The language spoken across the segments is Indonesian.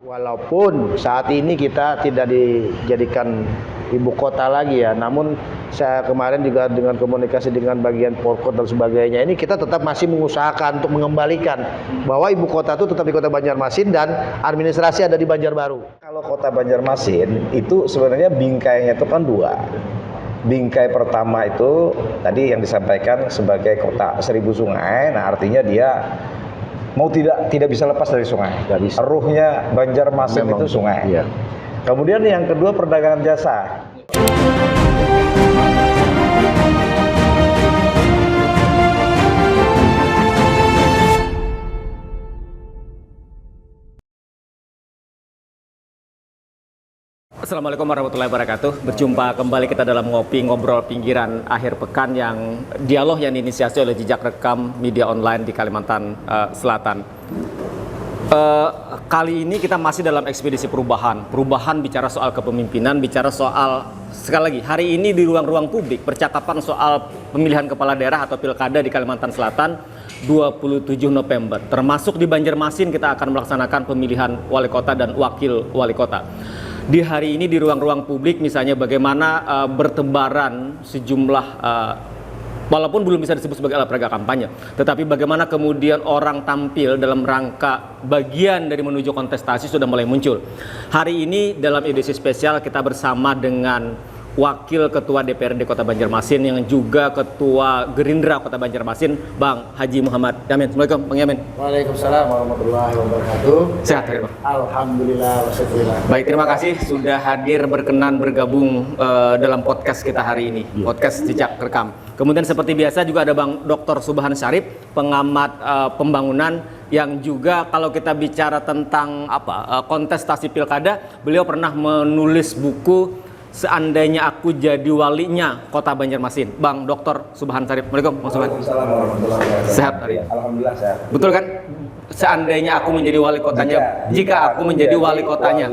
Walaupun saat ini kita tidak dijadikan ibu kota lagi ya, namun saya kemarin juga dengan komunikasi dengan bagian Porkot dan sebagainya, ini kita tetap masih mengusahakan untuk mengembalikan bahwa ibu kota itu tetap di Kota Banjarmasin dan administrasi ada di Banjarbaru. Kalau Kota Banjarmasin itu sebenarnya bingkainya itu kan dua. Bingkai pertama itu tadi yang disampaikan sebagai kota 1000 sungai, nah artinya dia mau tidak bisa lepas dari sungai. Nggak bisa. Ruhnya Banjarmasin Memang, itu sungai. iya. Kemudian yang kedua perdagangan jasa. Assalamualaikum warahmatullahi wabarakatuh. Berjumpa kembali kita dalam ngopi ngobrol pinggiran akhir pekan, yang dialog yang diinisiasi oleh Jejak Rekam Media Online di Kalimantan Selatan. Kali ini kita masih dalam ekspedisi perubahan. Perubahan bicara soal kepemimpinan, bicara soal, sekali lagi, hari ini di ruang-ruang publik percakapan soal pemilihan kepala daerah atau pilkada di Kalimantan Selatan 27 November. Termasuk di Banjarmasin kita akan melaksanakan pemilihan wali kota dan wakil wali kota. Di hari ini di ruang-ruang publik misalnya bagaimana bertebaran sejumlah walaupun belum bisa disebut sebagai alat peraga kampanye, tetapi bagaimana kemudian orang tampil dalam rangka bagian dari menuju kontestasi sudah mulai muncul. Hari ini dalam edisi spesial kita bersama dengan Wakil Ketua DPRD Kota Banjarmasin yang juga Ketua Gerindra Kota Banjarmasin, Bang Haji Muhammad Yamin. Assalamualaikum Bang Yamin. Waalaikumsalam warahmatullahi wabarakatuh. Sehat ya Bang? Alhamdulillah wasyukurillah. Baik, terima kasih sudah hadir berkenan bergabung dalam podcast kita hari ini, podcast Jejak Rekam. Kemudian seperti biasa juga ada Bang Dr. Subhan Syarif, pengamat pembangunan, yang juga kalau kita bicara tentang kontestasi pilkada, beliau pernah menulis buku Seandainya Aku Jadi Walinya Kota Banjarmasin. Bang Dr. Subhan Syarif. Assalamualaikum Bang Subhan. Waalaikumsalam warahmatullahi wabarakatuh. Sehat hari. Alhamdulillah sehat. Betul kan? Seandainya aku menjadi wali kotanya, jika aku menjadi wali kotanya,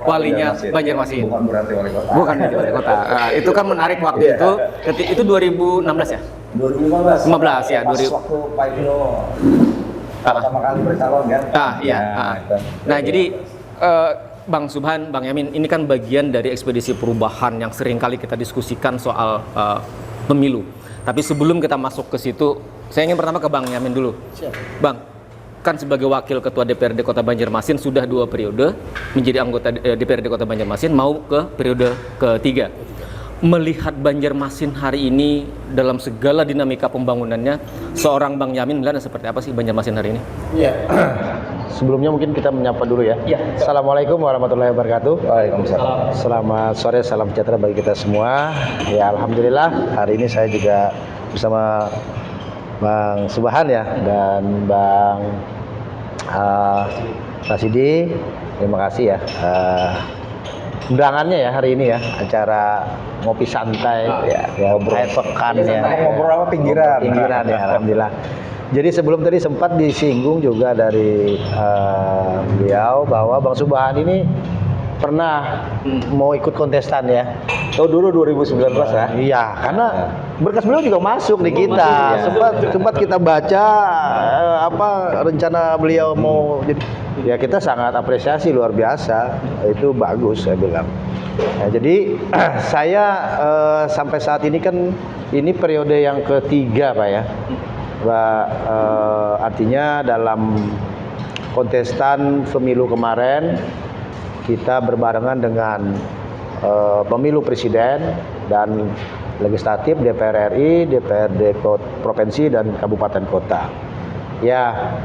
walinya Banjarmasin. Bukan berarti wali kota. Bukan menjadi wali kota. Itu kan menarik waktu itu. Itu 2016 ya? 2015. 15 ya, Pas waktu Pak Ino pertama kali bercalon kan? Iya. Nah, jadi Bang Subhan, Bang Yamin, ini kan bagian dari ekspedisi perubahan yang sering kali kita diskusikan soal pemilu. Tapi sebelum kita masuk ke situ, saya ingin pertama ke Bang Yamin dulu. Siap. Bang, kan sebagai Wakil Ketua DPRD Kota Banjarmasin sudah 2 periode menjadi anggota DPRD Kota Banjarmasin, mau ke periode ketiga. Melihat Banjarmasin hari ini dalam segala dinamika pembangunannya, seorang Bang Yamin melihatnya seperti apa sih Banjarmasin hari ini? Iya. Sebelumnya mungkin kita menyapa dulu ya. Iya. Assalamualaikum warahmatullahi wabarakatuh. Waalaikumsalam. Selamat sore, salam sejahtera bagi kita semua. Ya alhamdulillah hari ini saya juga bersama Bang Subhan ya dan Bang Rasidi. Terima kasih ya undangannya ya hari ini ya, acara ngopi santai ya akhir pekan ya. Ngobrol apa pinggiran? Pinggiran ya, alhamdulillah. Jadi sebelum tadi sempat disinggung juga dari beliau bahwa Bang Subhan ini pernah mau ikut kontestan ya. Oh dulu 2019 ya? Iya, karena berkas beliau juga masuk di kita. Sempat kita baca rencana beliau mau jadi, ya kita sangat apresiasi, luar biasa. Itu bagus saya bilang. Nah, jadi saya sampai saat ini kan ini periode yang ketiga Pak ya. Artinya dalam kontestan pemilu kemarin kita berbarengan dengan pemilu presiden dan legislatif, DPR RI, DPRD provinsi dan kabupaten kota. Ya,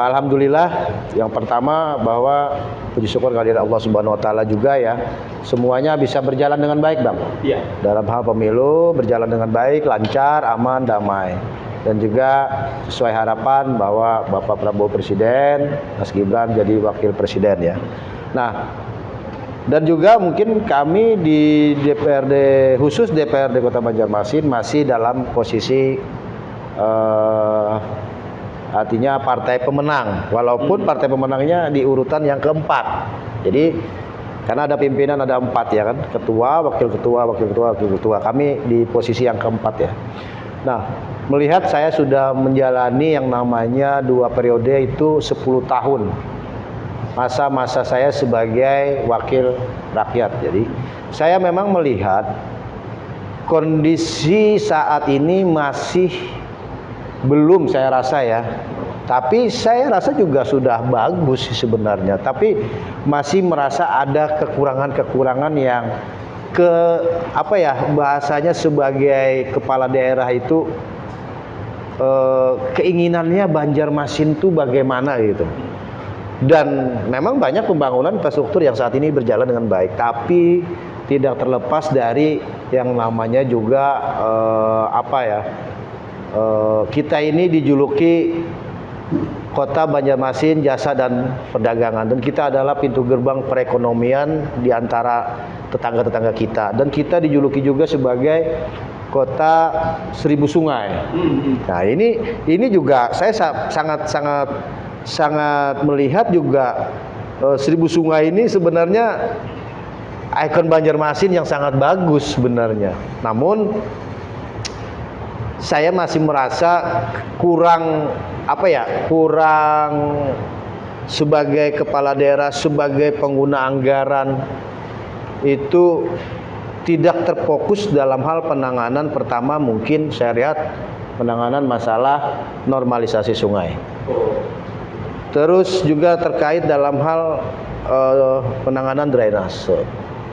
alhamdulillah yang pertama bahwa puji syukur kehadirat Allah Subhanahu wa taala juga ya, semuanya bisa berjalan dengan baik, Bang. Iya. Dalam hal pemilu berjalan dengan baik, lancar, aman, damai. Dan juga sesuai harapan bahwa Bapak Prabowo Presiden, Mas Gibran jadi wakil presiden ya. Nah, dan juga mungkin kami di DPRD, khusus DPRD Kota Banjarmasin masih dalam posisi artinya partai pemenang, walaupun partai pemenangnya di urutan yang keempat. Jadi karena ada pimpinan ada 4 ya kan, ketua, wakil ketua, wakil ketua, wakil ketua. Kami di posisi yang keempat ya. Nah, melihat saya sudah menjalani yang namanya 2 periode itu 10 tahun. masa-masa saya sebagai wakil rakyat. Jadi saya memang melihat kondisi saat ini masih belum, saya rasa ya. Tapi saya rasa juga sudah bagus sih sebenarnya. Tapi masih merasa ada kekurangan-kekurangan yang apa ya, bahasanya sebagai kepala daerah itu keinginannya Banjarmasin itu bagaimana gitu. Dan memang banyak pembangunan infrastruktur yang saat ini berjalan dengan baik, tapi tidak terlepas dari yang namanya juga kita ini dijuluki Kota Banjarmasin Jasa dan Perdagangan, dan kita adalah pintu gerbang perekonomian di antara tetangga-tetangga kita, dan kita dijuluki juga sebagai Kota Seribu Sungai. Nah, ini juga saya sangat melihat juga Seribu Sungai ini sebenarnya ikon Banjarmasin yang sangat bagus sebenarnya. Namun saya masih merasa kurang sebagai kepala daerah, sebagai pengguna anggaran itu tidak terfokus dalam hal penanganan. Pertama mungkin saya lihat penanganan masalah normalisasi sungai. Terus juga terkait dalam hal penanganan drainase.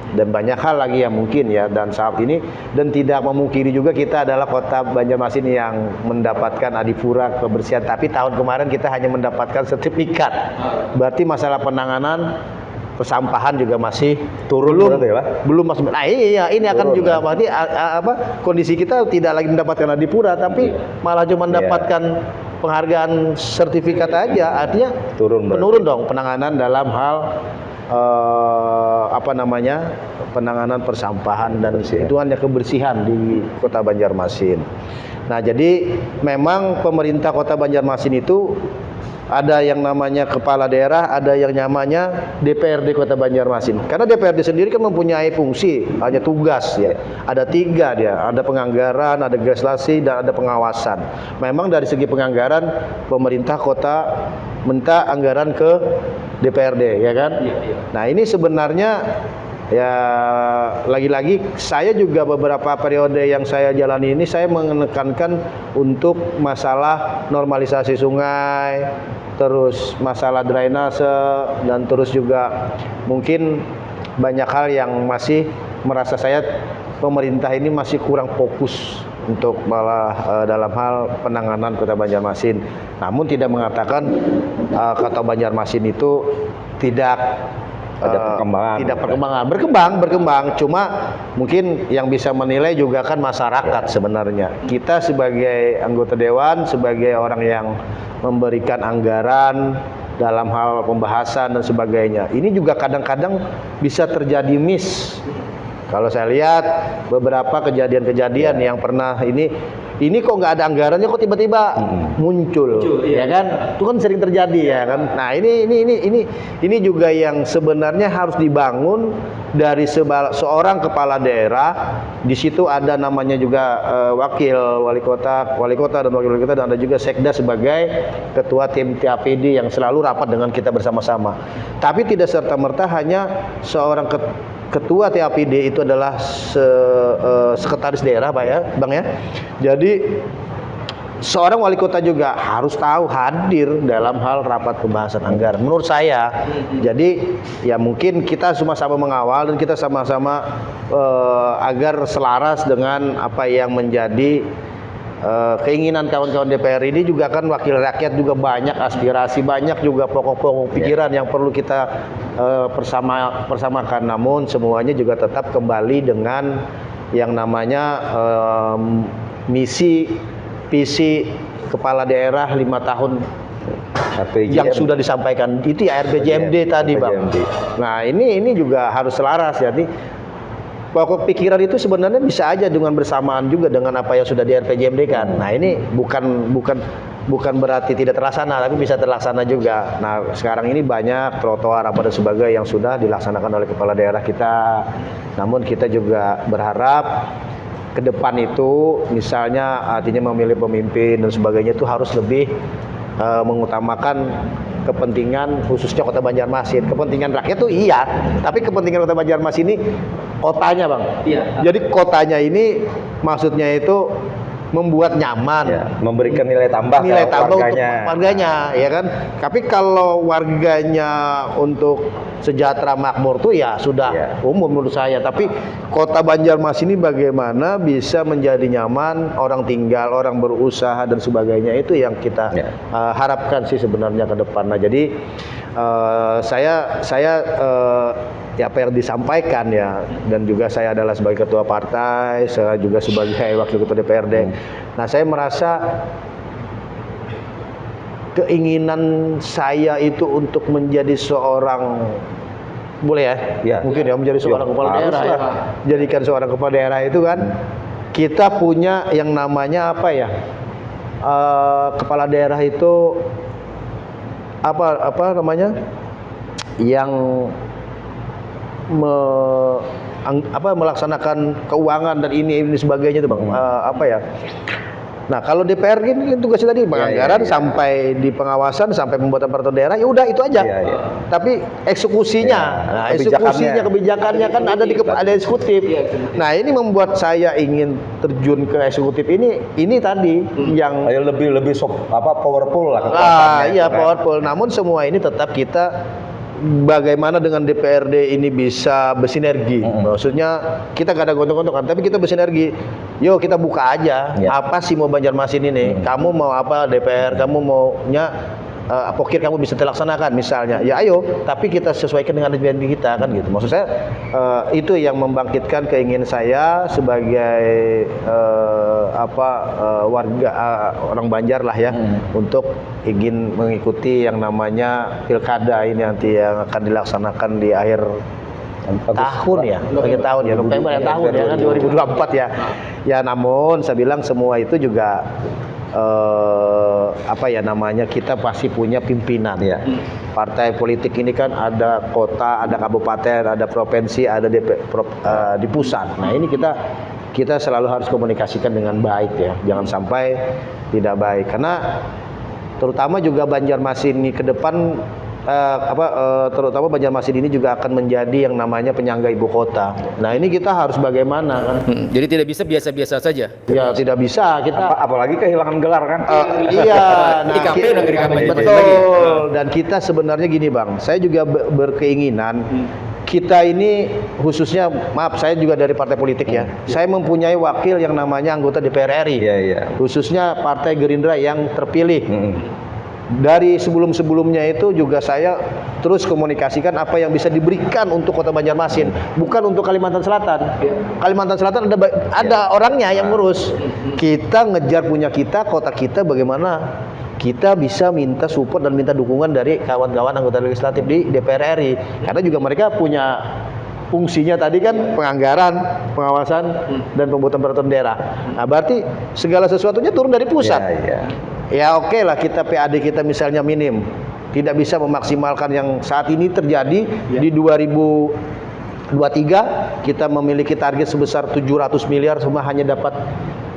Dan banyak hal lagi yang mungkin ya, dan saat ini, dan tidak memungkiri juga kita adalah kota Banjarmasin yang mendapatkan adipura kebersihan, tapi tahun kemarin kita hanya mendapatkan sertifikat. Berarti masalah penanganan persampahan juga masih turun, belum masuk. Nah ini akan turun, juga berarti kondisi kita tidak lagi mendapatkan adipura, tapi malah cuma mendapatkan penghargaan sertifikat aja. Artinya menurun dong penanganan dalam hal penanganan persampahan dan itu hanya kebersihan di Kota Banjarmasin. Nah, jadi memang pemerintah Kota Banjarmasin itu ada yang namanya kepala daerah, ada yang namanya DPRD Kota Banjarmasin. Karena DPRD sendiri kan mempunyai fungsi, hanya tugas ya. Ada 3 dia, ada penganggaran, ada legislasi, dan ada pengawasan. Memang dari segi penganggaran, pemerintah kota minta anggaran ke DPRD, ya kan? Nah, ini sebenarnya ya lagi-lagi saya juga beberapa periode yang saya jalani ini saya menekankan untuk masalah normalisasi sungai, terus masalah drainase, dan terus juga mungkin banyak hal yang masih merasa saya pemerintah ini masih kurang fokus untuk malah dalam hal penanganan Kota Banjarmasin. Namun tidak mengatakan Kota Banjarmasin itu tidak ada perkembangan, berkembang. Cuma mungkin yang bisa menilai juga kan masyarakat sebenarnya. Kita sebagai anggota dewan, sebagai orang yang memberikan anggaran dalam hal pembahasan dan sebagainya. Ini juga kadang-kadang bisa terjadi miss. Kalau saya lihat beberapa kejadian-kejadian yang pernah ini kok nggak ada anggarannya, kok tiba-tiba muncul, ya kan? Itu kan sering terjadi ya kan. Nah, ini juga yang sebenarnya harus dibangun dari seorang kepala daerah. Di situ ada namanya juga wali kota dan wakil wali kota, dan ada juga sekda sebagai ketua tim TAPD yang selalu rapat dengan kita bersama-sama. Tapi tidak serta-merta hanya seorang ketua TAPD itu adalah sekretaris daerah, Pak ya, Bang ya. Jadi seorang wali kota juga harus tahu hadir dalam hal rapat pembahasan anggaran. Menurut saya, jadi ya mungkin kita sama-sama mengawal dan kita sama-sama agar selaras dengan apa yang menjadi keinginan kawan-kawan DPR ini. Juga kan wakil rakyat juga banyak aspirasi, banyak juga pokok-pokok pikiran yang perlu kita persamakan. Namun semuanya juga tetap kembali dengan yang namanya misi visi kepala daerah 5 tahun yang sudah disampaikan itu ya, RPJMD tadi, Bang. Nah, ini juga harus selaras. Jadi pokok pikiran itu sebenarnya bisa aja dengan bersamaan juga dengan apa yang sudah di RPJMD kan. Nah, ini bukan berarti tidak terlaksana, tapi bisa terlaksana juga. Nah, sekarang ini banyak trotoar apa dan sebagainya yang sudah dilaksanakan oleh kepala daerah kita. Namun kita juga berharap ke depan itu misalnya artinya memilih pemimpin dan sebagainya itu harus lebih mengutamakan kepentingan khususnya Kota Banjarmasin. Kepentingan rakyat tuh iya, tapi kepentingan Kota Banjarmasin ini kotanya, Bang. Iya. Jadi kotanya ini maksudnya itu membuat nyaman, Ya, memberikan nilai tambah ke untuk warganya. warganya, ya kan. Tapi kalau warganya untuk sejahtera makmur tuh ya sudah Ya. umum menurut saya. Tapi Kota Banjarmasin ini bagaimana bisa menjadi nyaman, orang tinggal, orang berusaha dan sebagainya, itu yang kita Ya. harapkan sih sebenarnya ke depan. Nah, jadi saya ya apa yang disampaikan ya, dan juga saya adalah sebagai ketua partai, saya juga sebagai wakil ketua DPRD. Nah, saya merasa keinginan saya itu untuk menjadi seorang, boleh ya? Ya. Mungkin ya menjadi seorang Ya, kepala daerah ya. haruslah. Jadikan seorang kepala daerah itu kan kita punya yang namanya apa ya? Kepala daerah itu apa namanya? Yang melaksanakan keuangan dan ini sebagainya itu, Bang. Apa ya? Nah, kalau DPR ini tugasnya tadi penganggaran sampai di pengawasan sampai pembuatan peraturan daerah, ya udah itu aja. Iya, iya. Tapi eksekusinya, Ya, kebijakannya kan ada di ada eksekutif. Nah, ini membuat saya ingin terjun ke eksekutif ini tadi yang Ayo lebih powerful lah kekuasaannya. iya kan. powerful. Namun semua ini tetap kita bagaimana dengan DPRD ini bisa bersinergi. Maksudnya kita gak ada gontok-gontokan, tapi kita bersinergi. Yuk kita buka aja. Ya. Apa sih mau Banjarmasin ini? Kamu mau apa DPR? Kamu maunya pokir kamu bisa terlaksanakan misalnya. Ya ayo, tapi kita sesuaikan dengan janji kita kan gitu. Maksud saya itu yang membangkitkan keinginan saya sebagai warga orang Banjar lah ya, untuk ingin mengikuti yang namanya pilkada ini nanti yang akan dilaksanakan di akhir tahun ya, akhir tahun ya, November ya tahun ya kan 2024 ya. Ya namun saya bilang semua itu juga kita pasti punya pimpinan. Ya. Partai politik ini kan ada kota, ada kabupaten, ada provinsi, ada di pusat. Nah ini kita selalu harus komunikasikan dengan baik ya, jangan sampai tidak baik, karena terutama juga Banjarmasin ini ke depan terutama Banjarmasin ini juga akan menjadi yang namanya penyangga ibu kota. Nah ini kita harus bagaimana kan? Jadi tidak bisa biasa-biasa saja. Ya tidak bisa kita. Apalagi kehilangan gelar kan. Iya. Nah, IKP udah nggak dikampanye betul. lagi. Dan kita sebenarnya gini Bang, saya juga berkeinginan kita ini khususnya, maaf saya juga dari partai politik ya. Saya mempunyai wakil yang namanya anggota DPR RI. Iya, iya. Khususnya Partai Gerindra yang terpilih. Dari sebelum-sebelumnya itu juga saya terus komunikasikan apa yang bisa diberikan untuk Kota Banjarmasin, bukan untuk Kalimantan Selatan. Kalimantan Selatan ada orangnya yang ngurus. Kita ngejar punya kita, kota kita, bagaimana kita bisa minta support dan minta dukungan dari kawan-kawan anggota legislatif di DPR RI. Karena juga mereka punya fungsinya tadi kan penganggaran, pengawasan, dan pembuatan peraturan daerah. Nah berarti segala sesuatunya turun dari pusat. Iya, iya. Ya oke lah kita PAD kita misalnya minim, tidak bisa memaksimalkan yang saat ini terjadi di 2023 kita memiliki target sebesar 700 miliar, cuma hanya dapat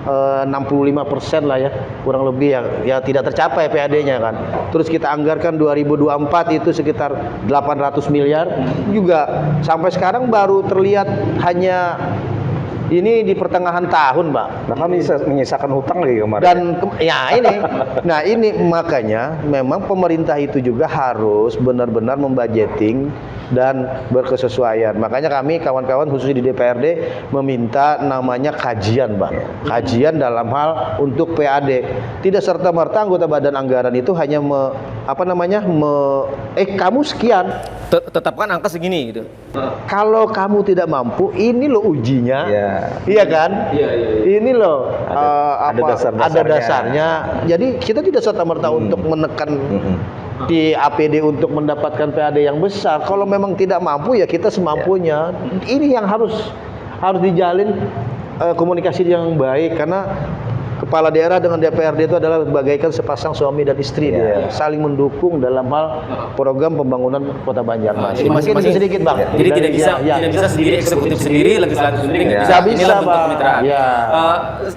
65% lah ya, kurang lebih ya tidak tercapai PAD-nya kan. Terus kita anggarkan 2024 itu sekitar 800 miliar, juga sampai sekarang baru terlihat hanya ini di pertengahan tahun, Pak. Bahkan menyisakan hutang lagi kemarin. Dan nah ini makanya memang pemerintah itu juga harus benar-benar membudgeting dan berkesesuaian. Makanya kami kawan-kawan khususnya di DPRD meminta namanya kajian, Bang. Kajian dalam hal untuk PAD. Tidak serta-merta anggota badan anggaran itu hanya kamu sekian. Tetapkan angka segini gitu. Kalau kamu tidak mampu, ini loh ujinya. Iya. Iya kan? Iya. Ini loh Ada ada dasarnya. Jadi kita tidak serta-merta untuk menekan di APD untuk mendapatkan PAD yang besar. Kalau memang tidak mampu ya kita semampunya. Ini yang harus dijalin komunikasi yang baik, karena kepala daerah dengan DPRD itu adalah bagaikan sepasang suami dan istri, dia saling mendukung dalam hal program pembangunan Kota Banjarmasin. Mungkin sedikit Bang. Jadi tidak bisa sendiri, eksekutif sendiri, legislatif sendiri. Bisa, Inilah bentuk Bang. kemitraan. Ya.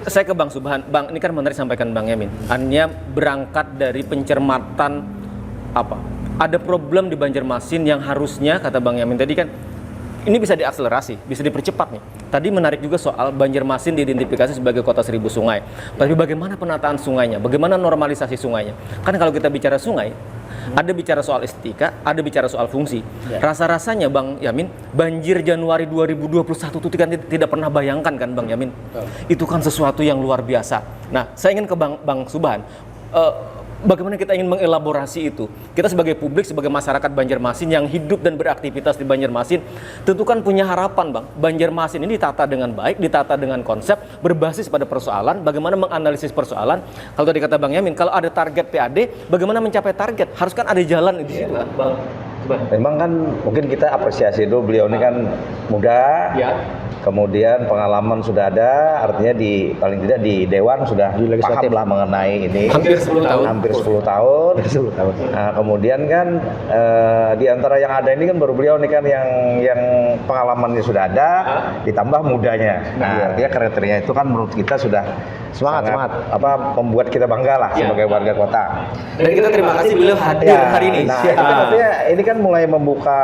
Saya ke Bang Subhan. Bang, ini kan menarik sampaikan Bang Yamin. Hanya berangkat dari pencermatan ada problem di Banjarmasin yang harusnya, kata Bang Yamin tadi kan, ini bisa diakselerasi, bisa dipercepat nih. Tadi menarik juga soal Banjarmasin diidentifikasi sebagai kota 1000 sungai. Tapi bagaimana penataan sungainya? Bagaimana normalisasi sungainya? Kan kalau kita bicara sungai, ada bicara soal estetika, ada bicara soal fungsi. Rasa-rasanya Bang Yamin, banjir Januari 2021 itu kan tidak pernah bayangkan kan Bang Yamin? Itu kan sesuatu yang luar biasa. Nah, saya ingin ke Bang Subhan. Bagaimana kita ingin mengelaborasi itu? Kita sebagai publik, sebagai masyarakat Banjarmasin yang hidup dan beraktivitas di Banjarmasin, tentu kan punya harapan, Bang. Banjarmasin ini ditata dengan baik, ditata dengan konsep, berbasis pada persoalan, bagaimana menganalisis persoalan. Kalau tadi kata Bang Yamin, kalau ada target PAD, bagaimana mencapai target? Harus kan ada jalan di situ, kan, Bang. Memang kan mungkin kita apresiasi dulu, beliau ini kan muda, kemudian pengalaman sudah ada, artinya paling tidak di Dewan sudah paham lah mengenai ini. Hampir 10 tahun. Hampir 10 tahun. Nah, kemudian kan di antara yang ada ini kan baru beliau ini kan yang pengalamannya sudah ada, ditambah mudanya. Nah, artinya kriteria itu kan menurut kita sudah semangat membuat kita bangga lah sebagai warga kota. Dan kita terima kasih beliau hadir hari ini. Nah, itu kan artinya ini kan mulai membuka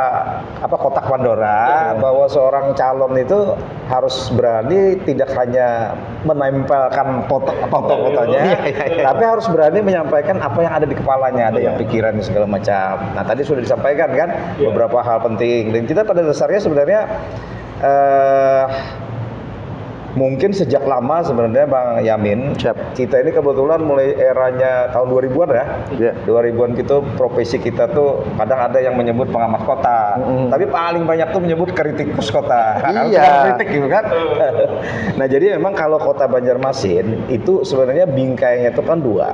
kotak Pandora bahwa seorang calon itu harus berani tidak hanya menempelkan foto-fotonya, tapi harus berani menyampaikan apa yang ada di kepalanya, ada yang pikirannya segala macam. Nah, tadi sudah disampaikan kan beberapa hal penting, dan kita pada dasarnya sebenarnya mungkin sejak lama sebenarnya Bang Yamin, kita ini kebetulan mulai eranya tahun 2000-an ya. 2000-an gitu profesi kita tuh kadang ada yang menyebut pengamat kota, tapi paling banyak tuh menyebut kritikus kota. Kritik gitu kan. Nah, jadi memang kalau kota Banjarmasin itu sebenarnya bingkainya itu kan dua.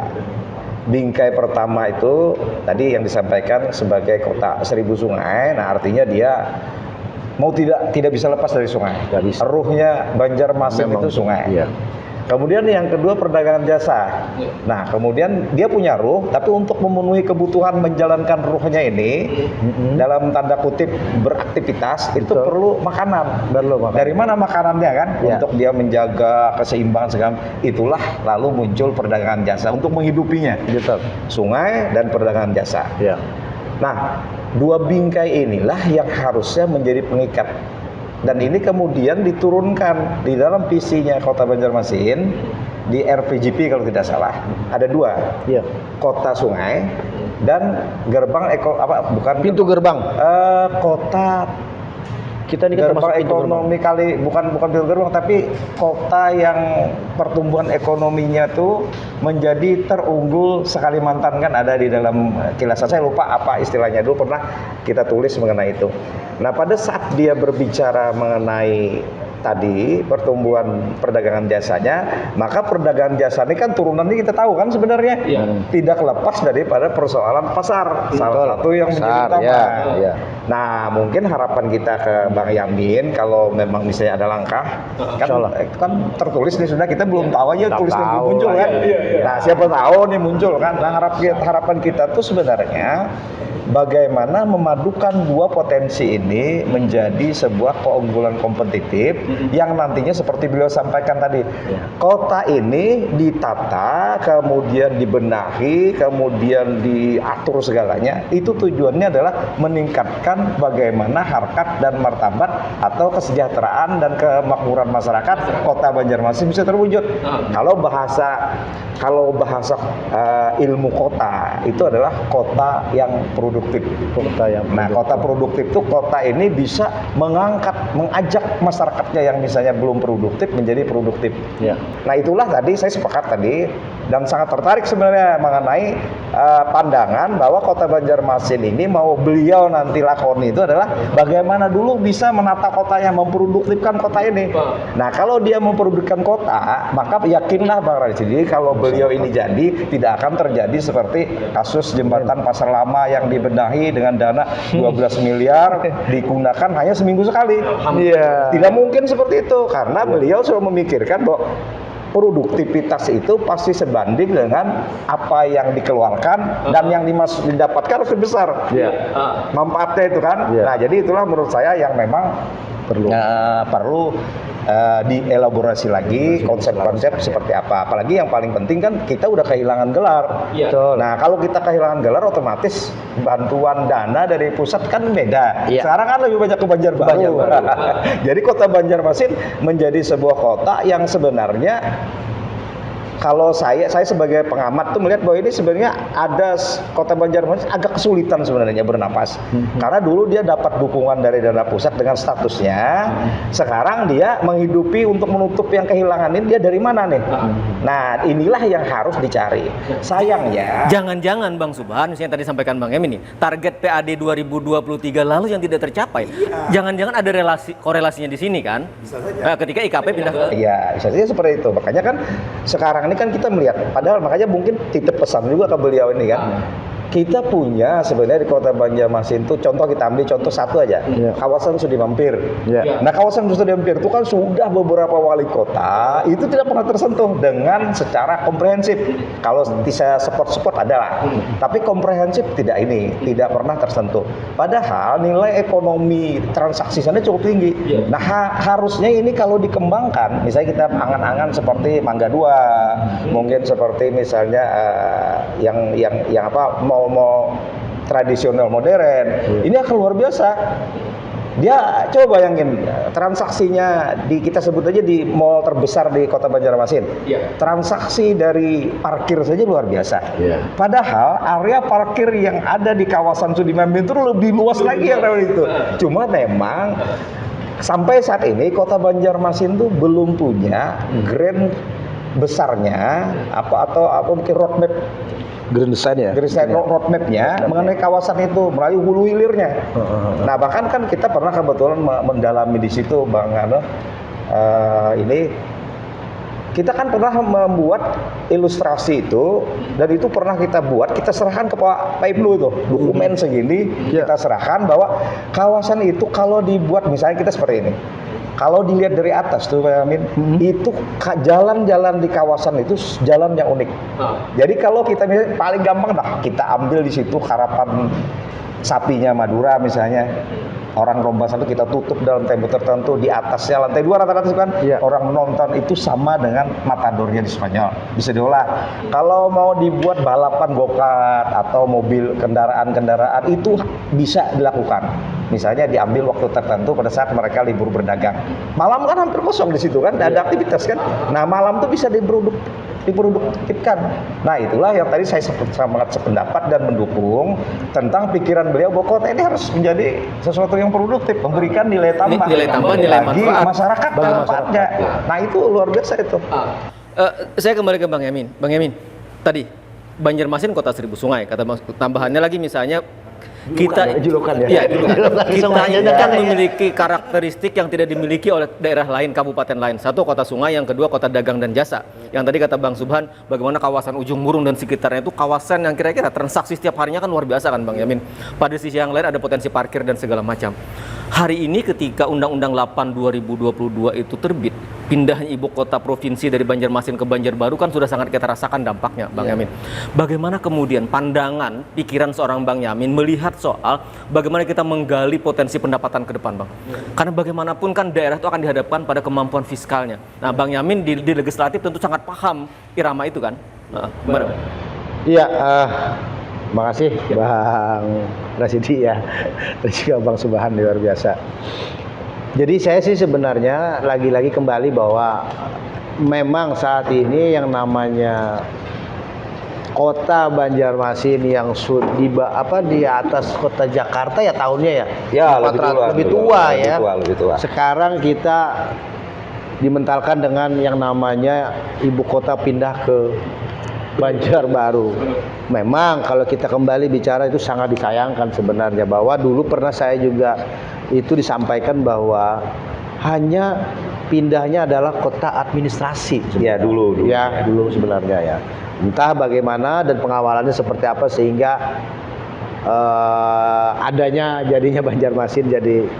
Bingkai pertama itu tadi yang disampaikan sebagai kota 1000 sungai. Nah, artinya dia mau tidak bisa lepas dari sungai. Ruhnya Banjarmasin itu sungai. Kemudian yang kedua perdagangan jasa. Nah, kemudian dia punya ruh, tapi untuk memenuhi kebutuhan menjalankan ruhnya ini, dalam tanda kutip beraktivitas, itu perlu makanan. Dari mana makanannya kan? Untuk dia menjaga keseimbangan segala. Itulah lalu muncul perdagangan jasa untuk menghidupinya. Sungai dan perdagangan jasa. Nah, dua bingkai inilah yang harusnya menjadi pengikat, dan ini kemudian diturunkan di dalam visinya Kota Banjarmasin di RPJP kalau tidak salah. Ada dua, kota sungai dan gerbang pintu gerbang kota. Kita ini kan gerbang ekonomi bukan pintu gerbang, tapi kota yang pertumbuhan ekonominya tuh menjadi terunggul se-Kalimantan kan ada di dalam kilasan. Saya lupa apa istilahnya, dulu pernah kita tulis mengenai itu. Nah, pada saat dia berbicara mengenai tadi pertumbuhan perdagangan jasanya, maka perdagangan jasa ini kan turunannya kita tahu kan sebenarnya tidak lepas daripada persoalan pasar. Salah satu yang menjadi utama. Nah, mungkin harapan kita ke Bang Yamin, kalau memang misalnya ada langkah, kan tertulis nih sudah, kita belum tahu aja tulisnya belum muncul kan. Nah, siapa tahu nih muncul kan. Nah, harapan kita tuh sebenarnya bagaimana memadukan dua potensi ini menjadi sebuah keunggulan kompetitif yang nantinya seperti beliau sampaikan tadi, kota ini ditata, kemudian dibenahi, kemudian diatur segalanya. Itu tujuannya adalah meningkatkan bagaimana harkat dan martabat atau kesejahteraan dan kemakmuran masyarakat kota Banjarmasin bisa terwujud. Kalau bahasa ilmu kota itu adalah kota yang produktif. Kota produktif itu kota ini bisa mengajak masyarakatnya yang misalnya belum produktif menjadi produktif. Nah, itulah tadi saya sepakat tadi dan sangat tertarik sebenarnya mengenai pandangan bahwa kota Banjarmasin ini mau beliau nanti lakoni itu adalah bagaimana dulu bisa menata kota yang memproduktifkan kota ini. Nah, kalau dia memproduktifkan kota, maka yakinlah Bang Rashidi kalau beliau ini jadi tidak akan terjadi seperti kasus jembatan Pasar Lama yang dibenahi dengan dana 12 miliar digunakan hanya seminggu sekali. Tidak mungkin seperti itu karena beliau sudah memikirkan bahwa produktivitas itu pasti sebanding dengan apa yang dikeluarkan dan yang didapatkan harus besar. Manfaatnya itu kan. Nah, jadi itulah menurut saya yang memang perlu dielaborasi lagi konsep-konsep seperti apa. Apalagi yang paling penting kan kita udah kehilangan gelar. Betul. Nah, kalau kita kehilangan gelar otomatis bantuan dana dari pusat kan beda. Iya. Sekarang kan lebih banyak ke Banjarbaru. Jadi kota Banjarmasin menjadi sebuah kota yang sebenarnya kalau saya sebagai pengamat tuh melihat bahwa ini sebenarnya ada kota Banjarmasin agak kesulitan sebenarnya bernapas. Karena dulu dia dapat dukungan dari dana pusat dengan statusnya. Sekarang dia menghidupi untuk menutup yang kehilangan ini, dia dari mana nih? Nah, inilah yang harus dicari. Sayangnya Jangan-jangan Bang Subhan, misalnya tadi sampaikan Bang Yamin nih, target PAD 2023 lalu yang tidak tercapai. Jangan-jangan ada korelasinya di sini kan? Ketika IKP pindah ke iya, bisa saja seperti itu. Makanya kan sekarang ini kan kita melihat, padahal makanya mungkin titip pesan juga ke beliau ini kan. Kita punya sebenarnya di kota Banjarmasin itu, contoh kita ambil contoh satu aja, kawasan Studi Mampir. Nah, kawasan Studi Mampir itu kan sudah beberapa wali kota itu tidak pernah tersentuh dengan secara komprehensif. Kalau bisa spot-spot adalah, tapi komprehensif tidak tidak pernah tersentuh. Padahal nilai ekonomi transaksi sana cukup tinggi. Nah, harusnya ini kalau dikembangkan, misalnya kita angan-angan seperti Mangga 2, mungkin seperti misalnya yang apa mau tradisional modern, ini akan luar biasa. Dia coba bayangin transaksinya kita sebut aja di mall terbesar di kota Banjarmasin. Transaksi dari parkir saja luar biasa. Padahal area parkir yang ada di kawasan Sudirman itu lebih luas lagi yang itu. Cuma memang sampai saat ini kota Banjarmasin tuh belum punya grand besarnya atau mungkin roadmap Grand Design ya? Grand Design roadmap-nya mengenai kawasan itu melalui hulu hilirnya. Nah, bahkan kan kita pernah kebetulan mendalami di situ Bang ini kita kan pernah membuat ilustrasi itu, dan itu pernah kita serahkan ke Pak Ibnu itu dokumen segini, kita serahkan bahwa kawasan itu kalau dibuat misalnya kita seperti ini. Kalau dilihat dari atas tuh Pak Amin, itu jalan-jalan di kawasan itu jalan yang unik. Jadi kalau kita misalnya paling gampang kita ambil di situ harapan sapinya Madura misalnya. Orang Rombasan itu kita tutup dalam tembok tertentu, di atasnya lantai 2 rata-rata kan orang menonton itu sama dengan Matadornya di Spanyol, bisa diolah. Kalau mau dibuat balapan go-kart atau mobil kendaraan itu bisa dilakukan. Misalnya diambil waktu tertentu pada saat mereka libur berdagang. Malam kan hampir kosong di situ kan, ada aktivitas kan. Nah, malam tuh bisa diproduktifkan. Nah, itulah yang tadi saya sangat sependapat dan mendukung tentang pikiran beliau bahwa kota ini harus menjadi sesuatu yang produktif, memberikan nilai tambah bagi masyarakat manfaatnya. Nah, itu luar biasa itu. Saya kembali ke Bang Yamin. Bang Yamin, tadi Banjarmasin kota 1000 sungai. Kata tambahannya lagi misalnya kita ini kan memiliki karakteristik yang tidak dimiliki oleh daerah lain, kabupaten lain. Satu, kota sungai, yang kedua kota dagang dan jasa. Yang tadi kata Bang Subhan, bagaimana kawasan Ujung Murung dan sekitarnya itu kawasan yang kira-kira transaksi setiap harinya kan luar biasa kan Bang Yamin. Pada sisi yang lain ada potensi parkir dan segala macam. Hari ini ketika Undang-Undang 8 2022 itu terbit, pindahnya ibu kota provinsi dari Banjarmasin ke Banjarbaru kan sudah sangat kita rasakan dampaknya Bang Yamin. Bagaimana kemudian pandangan, pikiran seorang Bang Yamin melihat soal bagaimana kita menggali potensi pendapatan ke depan Bang? Karena bagaimanapun kan daerah itu akan dihadapkan pada kemampuan fiskalnya. Nah, Bang Yamin di legislatif tentu sangat paham irama itu kan. Iya, makasih Bang Rasidi ya, dan juga Bang Subhan, luar biasa. Jadi saya sih sebenarnya lagi-lagi kembali bahwa memang saat ini yang namanya kota Banjarmasin yang di atas kota Jakarta ya tahunnya lebih tua. Sekarang kita dimentalkan dengan yang namanya ibu kota pindah ke Banjarbaru. Memang kalau kita kembali bicara itu sangat disayangkan sebenarnya, bahwa dulu pernah saya juga itu disampaikan bahwa hanya pindahnya adalah kota administrasi. Dulu sebenarnya ya. Entah bagaimana dan pengawalannya seperti apa sehingga jadinya Banjarmasin jadi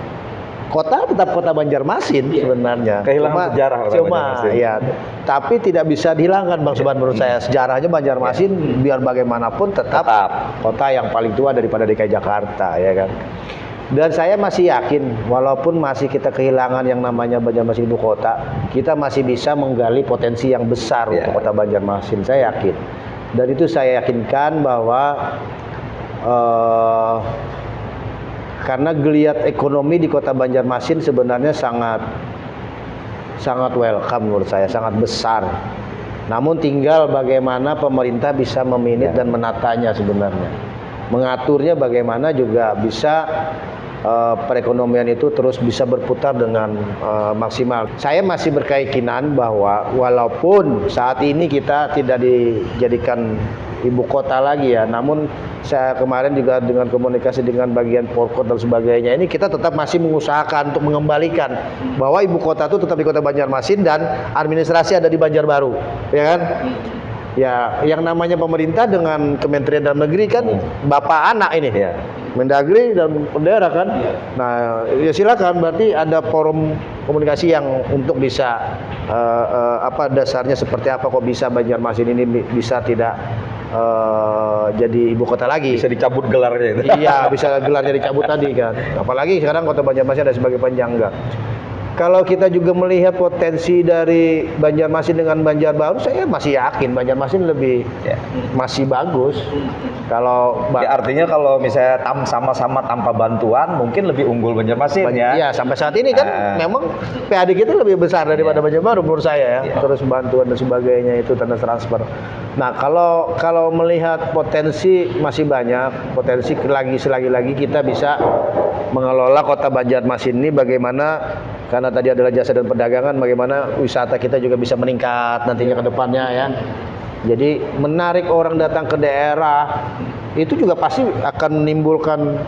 tetap kota Banjarmasin sebenarnya. Kehilangan sejarah Banjarmasin. Ya, tapi tidak bisa dihilangkan Bang Subhan menurut saya. Sejarahnya Banjarmasin biar bagaimanapun tetap kota yang paling tua daripada DKI Jakarta ya kan. Dan saya masih yakin, walaupun masih kita kehilangan yang namanya Banjarmasin ibu kota, kita masih bisa menggali potensi yang besar untuk kota Banjarmasin. Saya yakin. Dan itu saya yakinkan bahwa karena geliat ekonomi di kota Banjarmasin sebenarnya sangat welcome menurut saya, sangat besar. Namun tinggal bagaimana pemerintah bisa memanage dan menatanya sebenarnya. Mengaturnya bagaimana juga bisa perekonomian itu terus bisa berputar dengan maksimal. Saya masih berkeyakinan bahwa walaupun saat ini kita tidak dijadikan ibu kota lagi ya, namun saya kemarin juga dengan komunikasi dengan bagian Porkot dan sebagainya, ini kita tetap masih mengusahakan untuk mengembalikan bahwa ibu kota itu tetap di kota Banjarmasin dan administrasi ada di Banjarbaru, ya kan? Ya, yang namanya pemerintah dengan Kementerian Dalam Negeri kan bapak anak ini, Mendagri dan daerah kan. Nah, ya silakan, berarti ada forum komunikasi yang untuk bisa apa dasarnya seperti apa kok bisa Banjarmasin ini bisa tidak jadi ibu kota lagi. Bisa dicabut gelarnya itu. Iya, bisa gelarnya dicabut tadi kan. Apalagi sekarang kota Banjarmasin ada sebagai penyangga. Kalau kita juga melihat potensi dari Banjarmasin dengan Banjarbaru, saya masih yakin Banjarmasin lebih masih bagus. Kalau ya, artinya kalau misalnya sama-sama tanpa bantuan, mungkin lebih unggul Banjarmasin ya. Iya, sampai saat ini kan memang PAD kita lebih besar daripada Banjarbaru menurut saya ya. Terus bantuan dan sebagainya itu tanda transfer. Nah, kalau melihat potensi masih banyak, potensi selagi-lagi kita bisa mengelola kota Banjarmasin ini bagaimana, karena tadi adalah jasa dan perdagangan, bagaimana wisata kita juga bisa meningkat nantinya ke depannya ya. Jadi menarik orang datang ke daerah itu juga pasti akan menimbulkan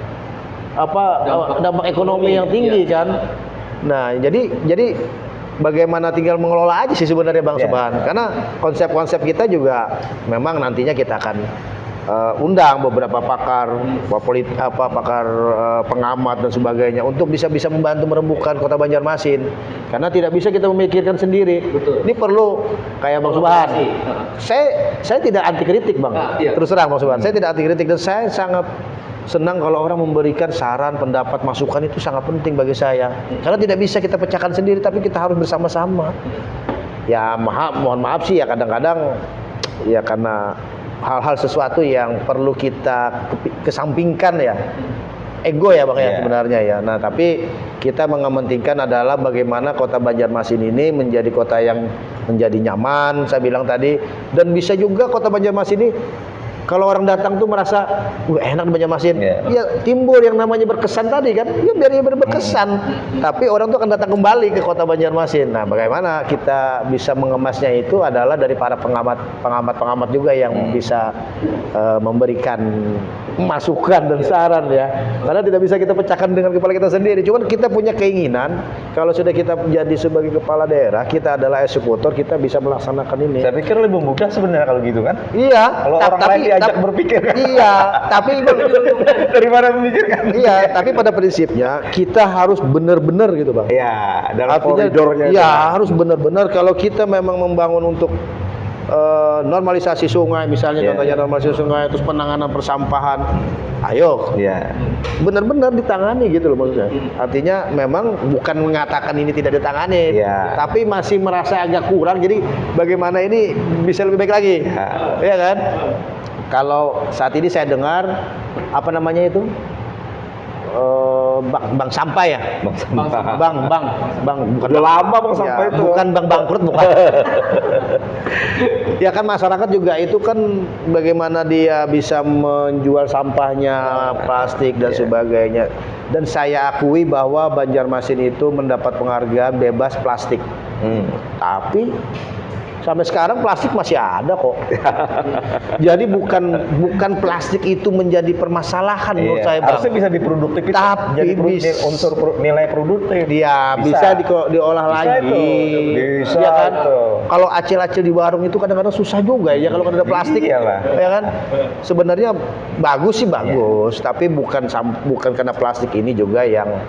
dampak ekonomi yang tinggi kan. Nah, jadi bagaimana tinggal mengelola aja sih sebenarnya Bang Subhan. Karena konsep-konsep kita juga memang nantinya kita akan undang beberapa pakar pengamat dan sebagainya untuk bisa membantu merembukan kota Banjarmasin, karena tidak bisa kita memikirkan sendiri. Betul. Ini perlu kayak Bang Subhan. Saya tidak anti kritik Bang. Terus terang Bang Subhan, saya tidak anti kritik dan saya sangat senang kalau orang memberikan saran, pendapat, masukan, itu sangat penting bagi saya. Karena tidak bisa kita pecahkan sendiri, tapi kita harus bersama-sama. Ya mohon maaf sih ya, kadang-kadang ya karena hal-hal sesuatu yang perlu kita kesampingkan ya, ego ya Bang ya sebenarnya ya. Nah, tapi kita mengementingkan adalah bagaimana kota Banjarmasin ini menjadi kota yang menjadi nyaman, saya bilang tadi, dan bisa juga kota Banjarmasin ini kalau orang datang tuh merasa enak di Banjarmasin, ya timbul yang namanya berkesan tadi kan, ya biar dia berkesan, tapi orang tuh akan datang kembali ke kota Banjarmasin. Nah, bagaimana kita bisa mengemasnya itu adalah dari para pengamat juga yang bisa memberikan masukan dan saran ya, karena tidak bisa kita pecahkan dengan kepala kita sendiri. Cuman kita punya keinginan, kalau sudah kita menjadi sebagai kepala daerah, kita adalah eksekutor, kita bisa melaksanakan ini. Saya pikir lebih mudah sebenarnya kalau gitu kan. Iya, kalau orang lain diajak berpikir kan? Iya, tapi daripada memikirkan. Iya, tapi pada prinsipnya kita harus benar-benar gitu Bang. Iya, dalam artinya koridornya. Iya, harus benar-benar. Kalau kita memang membangun untuk normalisasi sungai, misalnya contohnya normalisasi sungai, terus penanganan persampahan, ayo, benar-benar ditangani gitu loh maksudnya. Artinya memang bukan mengatakan ini tidak ditangani, tapi masih merasa agak kurang. Jadi bagaimana ini bisa lebih baik lagi, ya kan? Kalau saat ini saya dengar apa namanya itu bank sampah ya, bang bukan udah lama bang sampah itu, bukan bank bangkrut bukan. Ya kan masyarakat juga itu kan bagaimana dia bisa menjual sampahnya, plastik dan sebagainya. Dan saya akui bahwa Banjarmasin itu mendapat penghargaan bebas plastik. Tapi sampai sekarang plastik masih ada kok. Jadi bukan plastik itu menjadi permasalahan menurut saya Bang. Harusnya bisa diproduktif, tapi jadi unsur nilai produktif. Dia bisa diolah lagi. Bisa ya kan? Itu. Kalau acil-acil di warung itu kadang-kadang susah juga ya kalau ada plastik. Iyalah. Ya kan? Sebenarnya bagus sih bagus, tapi bukan karena plastik ini juga yang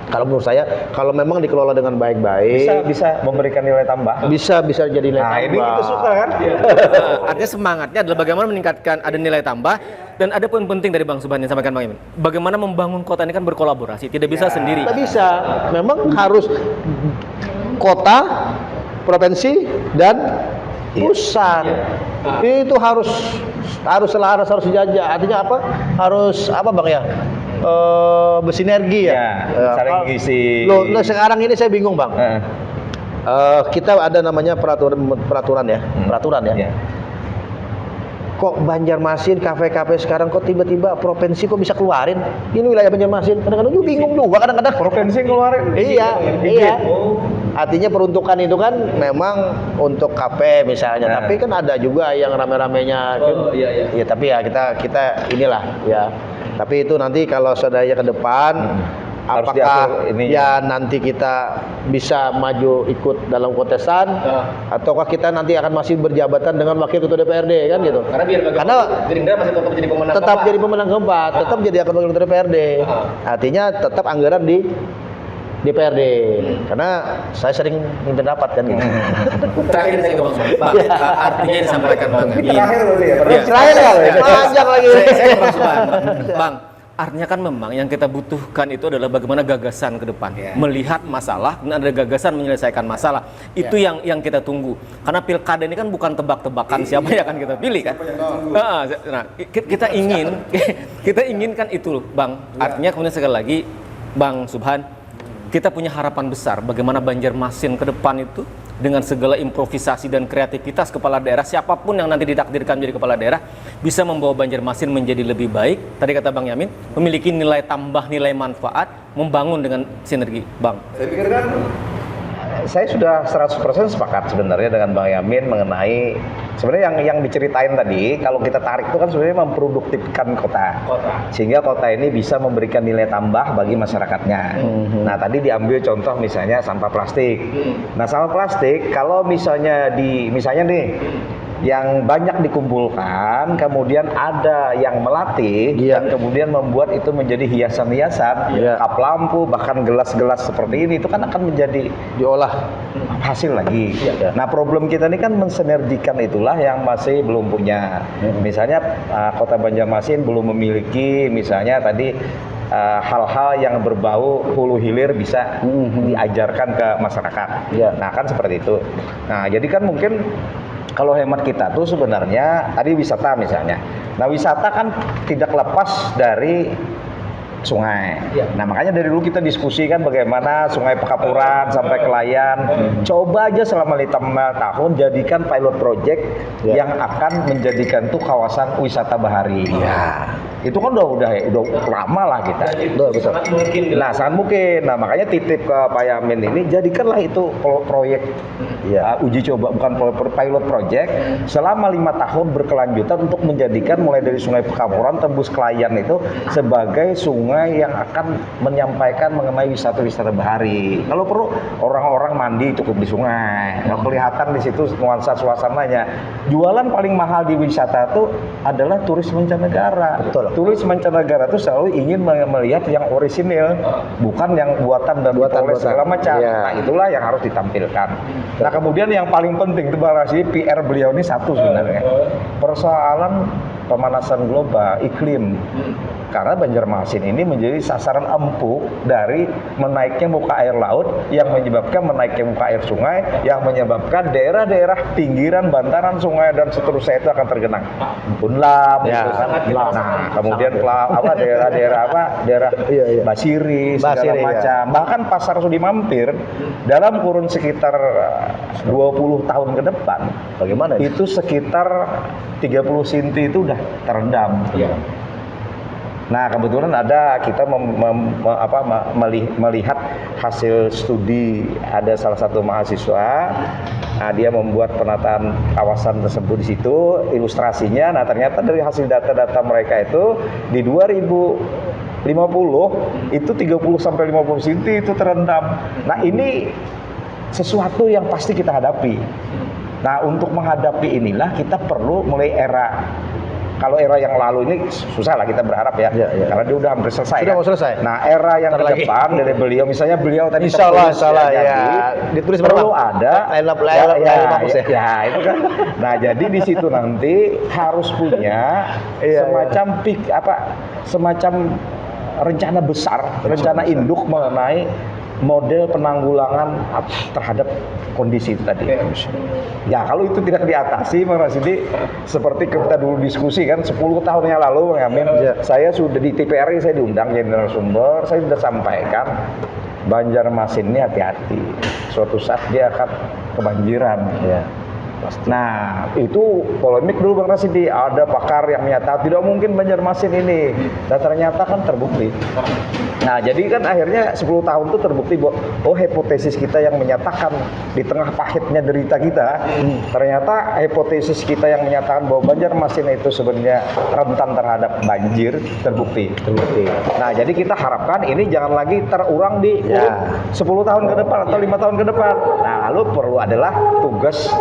Kalau menurut saya, kalau memang dikelola dengan baik-baik, bisa memberikan nilai tambah. bisa jadi nilai Nah, tambah. ini kita suka kan? Artinya semangatnya adalah bagaimana meningkatkan ada nilai tambah, dan ada poin penting dari Bang Subhan yang sampaikan Bang Yamin. Bagaimana membangun kota ini kan berkolaborasi, tidak bisa sendiri. Nggak bisa, memang harus kota, provinsi, dan pusat. Itu harus selaras, harus sejajar. Artinya apa? Harus apa Bang ya? Bersinergi ya. Saling ngisi. Loh, sekarang ini saya bingung Bang. Kita ada namanya peraturan ya. Iya. Kok Banjarmasin, kafe-kafe sekarang kok tiba-tiba provinsi kok bisa keluarin? Ini wilayah Banjarmasin. Kadang-kadang juga bingung juga kadang-kadang. Provinsi ngeluarin. Iya. Artinya peruntukan itu kan memang untuk kafe misalnya, tapi kan ada juga yang rame-ramenya. Iya. Ya, tapi ya kita inilah ya. Tapi itu nanti kalau saudaranya ke depan, Harus apakah diatur ini. ya nanti kita bisa maju ikut dalam kontestan, ataukah kita nanti akan masih berjabatan dengan wakil ketua DPRD kan gitu? Karena biar Karena Gerindra masih tetap jadi pemenang. tetap jadi pemenang keempat, tetap jadi akan wakil ketua DPRD. Artinya tetap anggaran di DPRD. Karena saya sering mimpin rapat kan gitu. Terakhir saya ke Bang Subhan. Bang, artinya disampaikan Bang Yamin. Terakhir berarti ya. Iya. Terakhir ya, panjang lagi. Saya ke Bang Subhan. Bang, artinya kan memang yang kita butuhkan itu adalah bagaimana gagasan ke depan, melihat masalah dan ada gagasan menyelesaikan masalah. Itu yang kita tunggu. Karena pilkada ini kan bukan tebak-tebakan siapa yang akan kita pilih kan. Nah, kita inginkan itu, Bang. Artinya kemudian sekali lagi, Bang Subhan, kita punya harapan besar bagaimana Banjarmasin ke depan itu dengan segala improvisasi dan kreativitas kepala daerah, siapapun yang nanti ditakdirkan menjadi kepala daerah, bisa membawa Banjarmasin menjadi lebih baik. Tadi kata Bang Yamin, memiliki nilai tambah, nilai manfaat, membangun dengan sinergi. Bang, Saya pikir kan saya sudah 100% sepakat sebenarnya dengan Bang Yamin mengenai sebenarnya yang diceritain tadi, kalau kita tarik itu kan sebenarnya memproduktifkan kota. Sehingga kota ini bisa memberikan nilai tambah bagi masyarakatnya. Nah, tadi diambil contoh misalnya sampah plastik. Nah, sampah plastik kalau misalnya nih yang banyak dikumpulkan, kemudian ada yang melatih dan kemudian membuat itu menjadi hiasan-hiasan, kap lampu, bahkan gelas-gelas seperti ini, itu kan akan menjadi Diolah hasil lagi. Nah, problem kita ini kan mensinergikan itulah yang masih belum punya. Misalnya Kota Banjarmasin belum memiliki misalnya tadi hal-hal yang berbau hulu hilir bisa diajarkan ke masyarakat. Nah, kan seperti itu. Nah, jadi kan mungkin kalau hemat kita tuh sebenarnya tadi wisata misalnya. Nah, wisata kan tidak lepas dari sungai. Nah, makanya dari dulu kita diskusikan bagaimana Sungai Pekapuran sampai Kelayan. Coba aja selama 5 tahun jadikan pilot project yang akan menjadikan tuh kawasan wisata bahari. Itu kan udah lama lah kita. sangat mungkin. Nah, sangat mungkin. Nah, makanya titip ke Pak Yamin ini, jadikanlah itu proyek uji coba, bukan pilot project, selama 5 tahun berkelanjutan untuk menjadikan mulai dari Sungai Pekapuran tembus Kelayan itu sebagai sungai yang akan menyampaikan mengenai wisata-wisata bahari. Kalau perlu orang-orang mandi cukup di sungai. Nah, kelihatan di situ nuansa suasananya. Jualan paling mahal di wisata itu adalah turis mancanegara. Betul. Turis mancanegara itu selalu ingin melihat yang orisinil, bukan yang buatan dan dipoles segala macam. Nah, itulah yang harus ditampilkan. Nah, kemudian yang paling penting itu barangkali PR beliau ini satu sebenarnya. Persoalan pemanasan global, iklim. Karena Banjarmasin ini menjadi sasaran empuk dari menaiknya muka air laut yang menyebabkan menaiknya muka air sungai, yang menyebabkan daerah-daerah pinggiran bantaran sungai dan seterusnya itu akan tergenang. Punlam, nah, kemudian daerah Basiri, segala macam. Bahkan Pasar Sudi Mampir dalam kurun sekitar 20 tahun ke depan, bagaimana? Itu sekitar 30 cm itu udah terendam. Nah, kebetulan kita melihat hasil studi, ada salah satu mahasiswa, dia membuat penataan kawasan tersebut di situ, ilustrasinya. Nah, ternyata dari hasil data-data mereka itu di 2050 itu 30 sampai 50 cm itu terendam. Nah, ini sesuatu yang pasti kita hadapi. Nah, untuk menghadapi inilah kita perlu mulai era kalau era yang lalu ini susah lah kita berharap ya, karena dia udah hampir selesai. Sudah mau selesai. Nah, era yang ke depan dari beliau, misalnya beliau tadi Insya Allah, tertulis ya. Ditulis perlu ada ya, itu kan. Nah, jadi di situ nanti harus punya semacam rencana besar, rencana induk mengenai model penanggulangan terhadap kondisi itu tadi. Ya, kalau itu tidak diatasi, Bang Rasidi, seperti kita dulu diskusi kan 10 tahun yang lalu, Bang Yamin, saya sudah di TPRI, saya diundang jadi narasumber, saya sudah sampaikan Banjarmasin ini hati-hati, suatu saat dia akan kebanjiran. Ya. Nah, itu polemik dulu Bang Rasidi, ada pakar yang menyatakan tidak mungkin Banjarmasin ini, dan ternyata kan terbukti. Nah, jadi kan akhirnya 10 tahun itu terbukti bahwa hipotesis kita yang menyatakan di tengah pahitnya derita kita, ternyata hipotesis kita yang menyatakan bahwa Banjarmasin itu sebenarnya rentan terhadap banjir terbukti. Nah, jadi kita harapkan ini jangan lagi terulang di 10 tahun ke depan atau 5 tahun ke depan. Nah, lalu perlu adalah tugas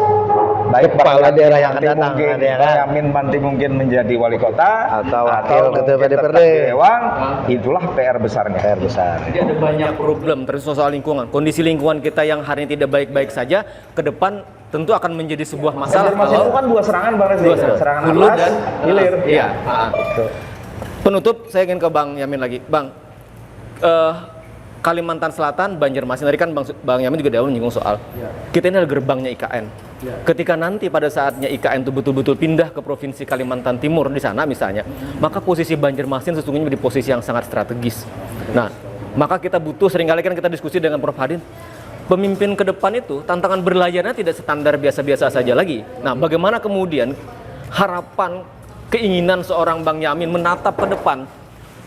baik kepala daerah yang akan datang, Yamin nanti mungkin menjadi wali kota atau ketua DPRD Dewan, itulah PR besarnya. PR besar. Jadi ada banyak problem terus soal lingkungan. Kondisi lingkungan kita yang hari ini tidak baik-baik saja, ke depan tentu akan menjadi sebuah masalah. Banjarmasin itu kan 2 serangan Bang Resi. Serangan hulu atas, dan hilir. Iya. Penutup saya ingin ke Bang Yamin lagi. Bang, Kalimantan Selatan, Banjarmasin, tadi kan Bang Yamin juga dahulu menyinggung soal kita ini adalah gerbangnya IKN. Ketika nanti pada saatnya IKN itu betul-betul pindah ke provinsi Kalimantan Timur di sana misalnya, maka posisi Banjarmasin sesungguhnya di posisi yang sangat strategis. Nah, maka kita butuh, seringkali kan kita diskusi dengan Prof. Hadin, pemimpin ke depan itu tantangan berlayarnya tidak standar biasa-biasa saja lagi. Nah, bagaimana kemudian harapan, keinginan seorang Bang Yamin menatap ke depan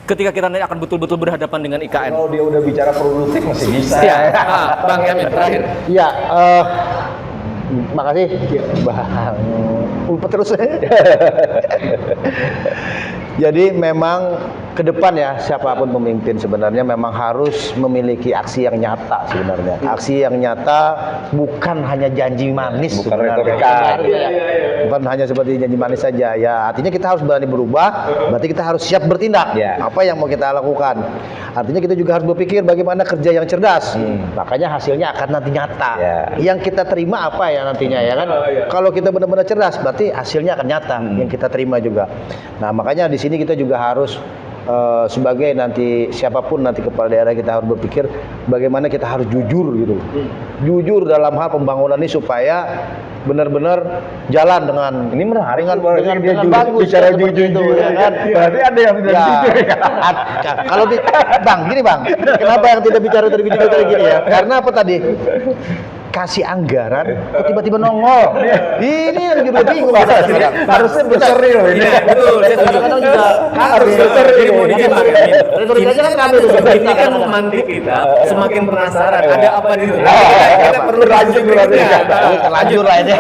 ketika kita nanti akan betul-betul berhadapan dengan IKN. Kalau dia udah bicara produktif masih bisa. Ya, Bang Yamin terakhir. Ya, makasih Bang. Lupa terus. Jadi memang ke depan ya, siapapun pemimpin sebenarnya memang harus memiliki aksi yang nyata sebenarnya. Aksi yang nyata, bukan hanya janji manis, bukan retorika. Bukan hanya seperti janji manis saja. Ya, artinya kita harus berani berubah, berarti kita harus siap bertindak. Apa yang mau kita lakukan? Artinya kita juga harus berpikir bagaimana kerja yang cerdas. Makanya hasilnya akan nanti nyata. Yang kita terima apa ya nantinya, ya kan? Kalau kita benar-benar cerdas, berarti hasilnya akan nyata yang kita terima juga. Nah, makanya di sini kita juga harus sebagai nanti siapapun nanti kepala daerah, kita harus berpikir bagaimana kita harus jujur gitu. Jujur dalam hal pembangunan ini supaya benar-benar jalan dengan ini menarik dengan bagus bicara jujur itu, ya kan? Berarti ada yang tidak jujur ya. Kalau Bang, gini Bang, kenapa yang tidak bicara dari jujur tadi gini ya? Karena apa tadi? Kasih anggaran, kok tiba-tiba nongol. Ini yang juga bingung. Harusnya berseri loh ini. Betul, kadang juga harus berseri. Ini kan memantik kita semakin penasaran. Ada apa di situ? Kita perlu lanjut Lanjut lah ini.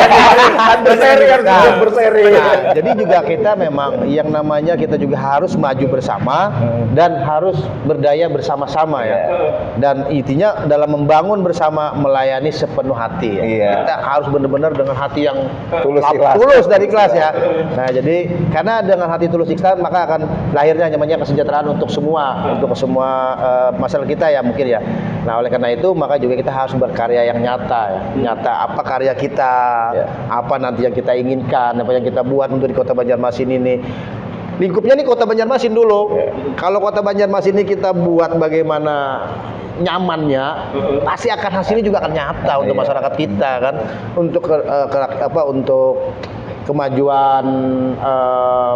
Berseri kan, berseri. Jadi juga kita memang yang namanya kita juga harus maju bersama dan harus berdaya bersama-sama ya. Dan intinya dalam membangun bersama, melayani sepenuh hati ya. Kita harus benar-benar dengan hati yang tulus dari ikhlas ya. Nah, jadi karena dengan hati tulus ikhlas maka akan lahirnya namanya kesejahteraan untuk semua masyarakat kita ya mungkin ya. Nah, oleh karena itu maka juga kita harus berkarya yang nyata ya. Nyata apa karya kita, apa nanti yang kita inginkan, apa yang kita buat untuk di Kota Banjarmasin ini. Lingkupnya nih Kota Banjarmasin dulu. Kalau Kota Banjarmasin ini kita buat bagaimana nyamannya, pasti akan hasilnya juga akan nyata untuk masyarakat kita kan, untuk untuk kemajuan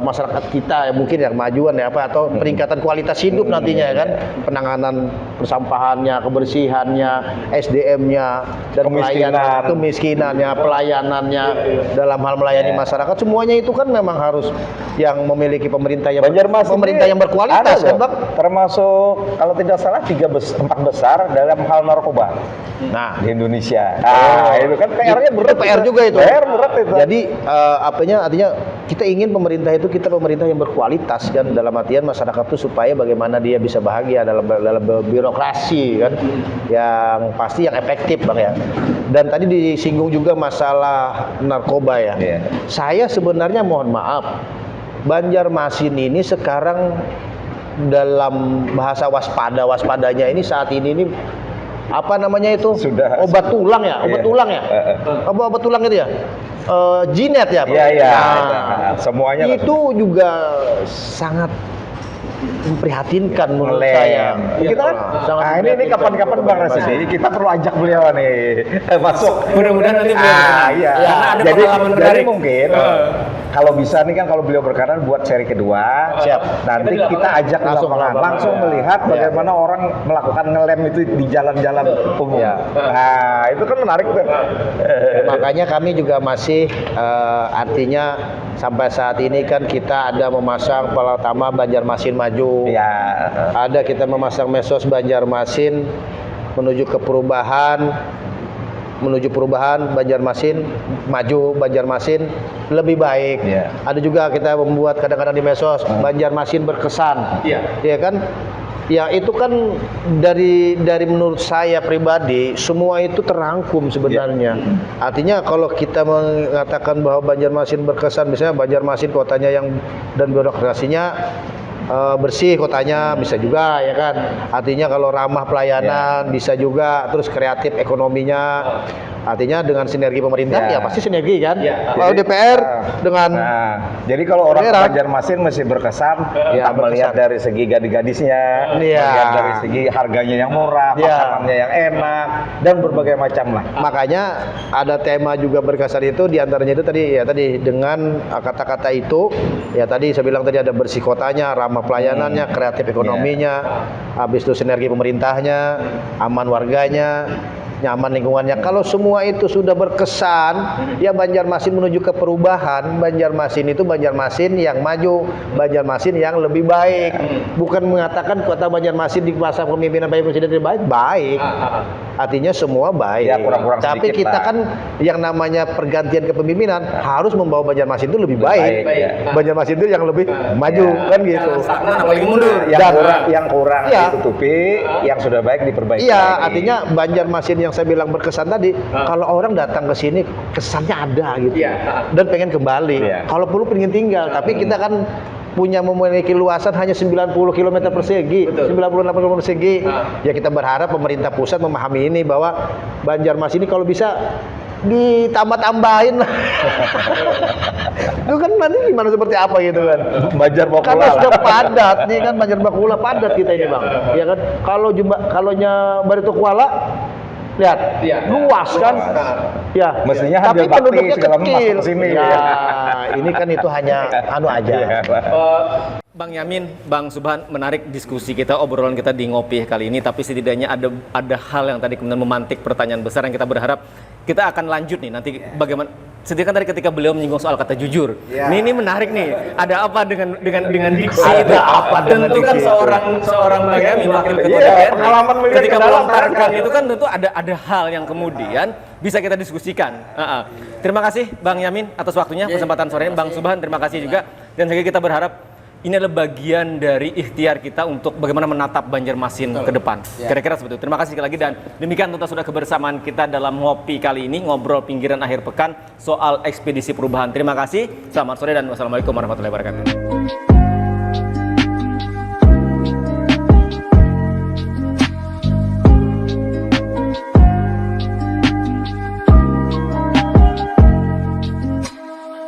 masyarakat kita ya mungkin ya, kemajuan ya apa atau peningkatan kualitas hidup nantinya ya kan, penanganan persampahannya, kebersihannya, SDM-nya dan kemiskinannya, pelayanannya dalam hal melayani masyarakat, semuanya itu kan memang harus yang memiliki pemerintah yang berkualitas kan Bang. Termasuk kalau tidak salah 4 besar dalam hal narkoba. Nah, di Indonesia. Itu kan PR-nya berat. PR juga itu. PR berat itu. Jadi artinya kita ingin pemerintah itu pemerintah yang berkualitas kan, dalam artian masyarakat itu supaya bagaimana dia bisa bahagia dalam birokrasi kan, yang pasti yang efektif Bang ya. Dan tadi disinggung juga masalah narkoba ya. Saya sebenarnya mohon maaf, Banjarmasin ini sekarang dalam bahasa waspadanya ini saat ini apa namanya itu? Sudah. Obat tulang ya? Obat Iya. tulang ya? Apa obat tulang itu ya? Jinet ya? Pak? Iya, iya. Nah, Semuanya lah. itu juga sangat memprihatinkan menurut Ngelem. saya. Kita kan, Sangat nah ini memprihatinkan. kapan-kapan Bang Rasidi kita perlu ajak beliau nih masuk. Mudah-mudahan nanti beliau berkenan. Iya. Karena ada jadi, pengalaman jadi menarik. mungkin kalau bisa nih kan kalau beliau berkenan buat seri kedua, Siap. nanti kita ajak Langsung langsung ya. melihat Ya. bagaimana orang melakukan ngelem itu di jalan-jalan umum. Ya. Nah itu kan menarik tuh. Makanya kami juga masih artinya sampai saat ini kan kita ada memasang pertama Banjarmasin Maju. Ya. Ada kita memasang mesos Banjarmasin menuju ke perubahan, Banjarmasin maju, Banjarmasin lebih baik. Iya. Ada juga kita membuat kadang-kadang di mesos Banjarmasin berkesan. Iya. Ya kan? Ya itu kan dari menurut saya pribadi semua itu terangkum sebenarnya. Artinya kalau kita mengatakan bahwa Banjarmasin berkesan, misalnya Banjarmasin kotanya yang dan birokrasinya bersih kotanya bisa juga ya kan. Artinya kalau ramah pelayanan bisa juga, terus kreatif ekonominya. Artinya dengan sinergi pemerintah ya pasti sinergi kan. Kalau Jadi, DPR dengan jadi kalau orang daerah. Banjarmasin masih berkesan, Ya, melihat berkesan. dari segi gadis-gadisnya, Iya. melihat dari segi harganya yang murah, Iya. makanannya yang enak, dan berbagai macam lah. makanya ada tema juga berkesan itu diantaranya itu tadi dengan kata-kata itu ya tadi saya bilang tadi ada bersih kotanya, ramah pelayanannya, kreatif ekonominya, habis itu sinergi pemerintahnya, aman warganya, nyaman lingkungannya. Kalau semua itu sudah berkesan, ya Banjarmasin menuju ke perubahan. Banjarmasin itu Banjarmasin yang maju, Banjarmasin yang lebih baik. Bukan mengatakan kota Banjarmasin di masa kepemimpinan Pak Presiden tidak baik, baik. Artinya semua baik. Ya, kurang-kurang Tapi sedikit kita lah. kan yang namanya pergantian kepemimpinan harus membawa Banjarmasin itu lebih Baik, baik. ya. Banjarmasin itu yang lebih maju kan gitu. Stagnan apalagi mundur. Yang kurang Iya. ditutupi, yang sudah baik diperbaiki. Iya, lagi. artinya Banjarmasin yang saya bilang berkesan tadi, kalau orang datang ke sini kesannya ada gitu. Dan pengen kembali. Iya. Kalau perlu pengen tinggal, tapi kita kan memiliki luasan hanya 90 km persegi, 98 km persegi. Ya kita berharap pemerintah pusat memahami ini bahwa Banjarmasin ini kalau bisa ditambah-tambahin lah. Itu kan nanti gimana seperti apa gitu kan. Banjar Bakula Karena lah. sudah padat nih kan Banjar Bakula padat kita ini Bang. Ya kan kalau Barito Kuala lihat luas kan. Ya. Mestinya tapi Habil Bakti penduduknya segala masuk kecil. ke sini. Ya, ini kan itu hanya aja. Iya, Pak. Bang Yamin, Bang Subhan, menarik diskusi kita, obrolan kita di Ngopi kali ini. Tapi setidaknya ada hal yang tadi kemudian memantik pertanyaan besar yang kita berharap kita akan lanjut nih nanti bagaimana. Sedangkan tadi ketika beliau menyinggung soal kata jujur, ini menarik nih. Ada apa dengan diksi Ada itu? apa dengan Tentu kan diksi seorang Bang Yamin wakil ketua Iya, DPR, pengalaman melihat ketika ke dalam melontarkan ada. itu kan tentu ada hal yang kemudian bisa kita diskusikan. Terima kasih Bang Yamin atas waktunya, kesempatan sore ini. Bang Subhan, terima kasih juga. Dan sekali kita berharap ini adalah bagian dari ikhtiar kita untuk bagaimana menatap Banjarmasin ke depan. Kira-kira seperti itu. Terima kasih sekali lagi dan demikian tuntas sudah kebersamaan kita dalam Ngopi kali ini, ngobrol pinggiran akhir pekan soal ekspedisi perubahan. Terima kasih, selamat sore dan wassalamualaikum warahmatullahi wabarakatuh.